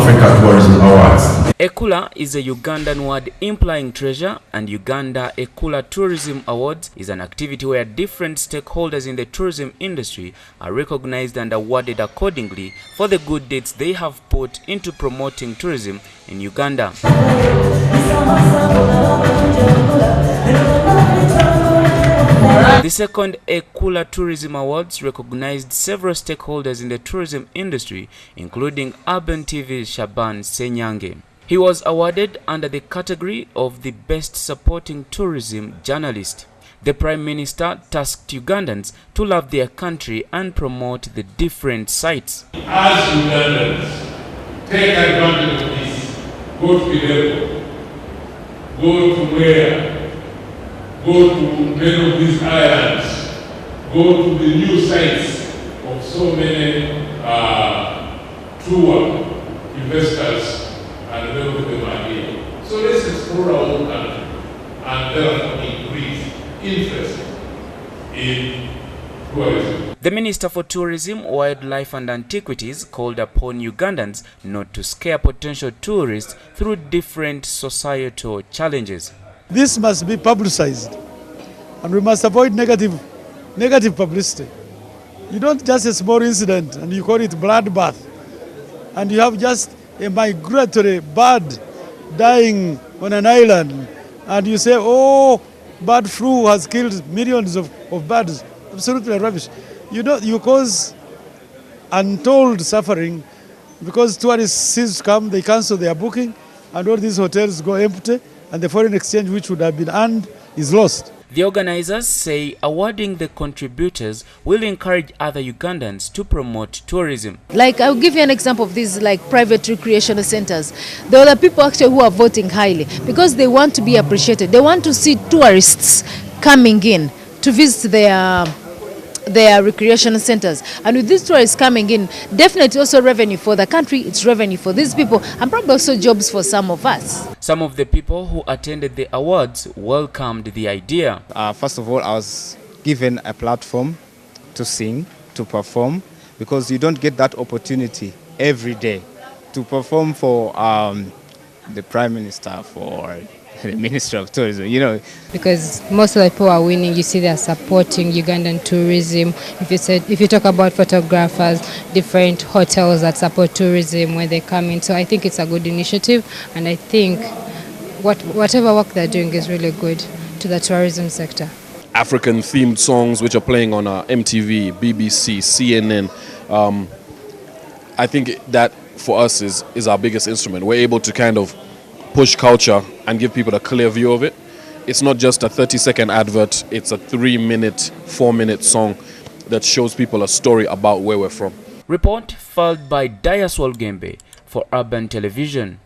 Africa Tourism Awards. Ekkula is a Ugandan word implying treasure, and Uganda Ekkula Tourism Awards is an activity where different stakeholders in the tourism industry are recognized and awarded accordingly for the good deeds they have put into promoting tourism in Uganda. The second Ekkula Tourism Awards recognized several stakeholders in the tourism industry, including Urban TV's Shaban Senyange. He was awarded under the category of the Best Supporting Tourism Journalist. The Prime Minister tasked Ugandans to love their country and promote the different sites. As Ugandans, take advantage of this. Go to Kidero, go to Where, go to many of these islands, go to the new sites of so many tour investors, and many of them are here. So let's explore our own country and therefore increase interest in tourism. The Minister for Tourism, Wildlife and Antiquities called upon Ugandans not to scare potential tourists through different societal challenges. This must be publicized, and we must avoid negative publicity. You don't just a small incident and you call it bloodbath, and you have just a migratory bird dying on an island, and you say, oh, bird flu has killed millions of birds. Absolutely rubbish. You know, you cause untold suffering because tourists cease to come, they cancel their booking, and all these hotels go empty, and the foreign exchange which would have been earned is lost. The organizers say awarding the contributors will encourage other Ugandans to promote tourism. Like, I'll give you an example of these like private recreational centers. There are the people actually who are voting highly because they want to be appreciated. They want to see tourists coming in to visit their recreational centers, and with these tourists coming in, definitely also revenue for the country, it's revenue for these people, and probably also jobs for some of us. Some of the people who attended the awards welcomed the idea. First of all, I was given a platform to sing, to perform, because you don't get that opportunity every day to perform for the Prime Minister, for the Minister of Tourism, you know. Because most of the people are winning, you see they're supporting Ugandan tourism. If you talk about photographers, different hotels that support tourism when they come in. So I think it's a good initiative, and I think whatever work they're doing is really good to the tourism sector. African themed songs which are playing on MTV, BBC, CNN. I think that for us is our biggest instrument. We're able to kind of push culture and give people a clear view of it. It's not just a 30-second advert, it's a 3-minute, 4-minute song that shows people a story about where we're from. Report filed by Dias Walgembe for Urban Television.